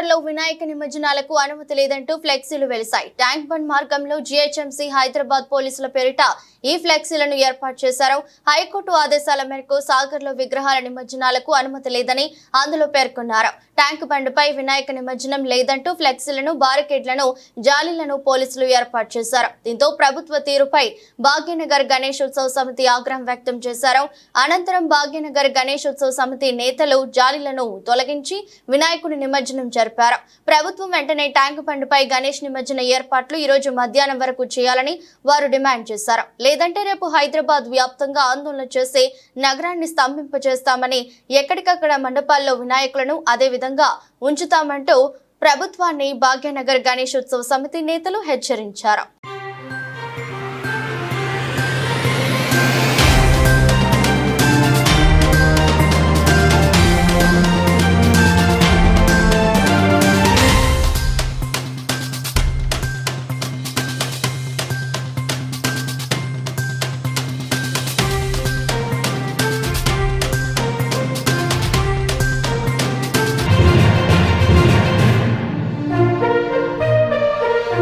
నగర్ లో వినాయక నిమజ్జనాలకు అనుమతి లేదంటూ ఫ్లెక్సీలు వెలిశాయి. ట్యాంక్ బండ్ మార్గంలో జీహెచ్ఎంసీ హైదరాబాద్ పోలీసుల పేరిట ఈ ఫ్లెక్సీలను ఏర్పాటు చేశారు. హైకోర్టు ఆదేశాల మేరకు సాగర్ లో విగ్రహాల నిమజ్జనాలకు అనుమతి లేదని అందులో పేర్కొన్నారు. ట్యాంక్ బండ్ పై వినాయక నిమజ్జనం లేదంటూ ఫ్లెక్సీలను, బారికేడ్లను, జాలీలను పోలీసులు ఏర్పాటు చేశారు. దీంతో ప్రభుత్వ తీరుపై భాగ్యనగర్ గణేశోత్సవ సమితి ఆగ్రహం వ్యక్తం చేశారు. అనంతరం భాగ్యనగర్ గణేశోత్సవ సమితి నేతలు జాలీలను తొలగించి వినాయకుడి నిమజ్జనం జరిపారు. ప్రభుత్వం వెంటనే ట్యాంక్ బండ్ పై గణేష్ నిమజ్జన ఏర్పాట్లు ఈ రోజు మధ్యాహ్నం వరకు చేయాలని వారు డిమాండ్ చేశారు. లేదంటే రేపు హైదరాబాద్ వ్యాప్తంగా ఆందోళన చేసి నగరాన్ని స్తంభింపచేస్తామని, ఎక్కడికక్కడ మండపాల్లో వినాయకులను అదే విధంగా ఉంచుతామంటూ ప్రభుత్వాన్ని భాగ్యనగర్ గణేశోత్సవ సమితి నేతలు హెచ్చరించారు.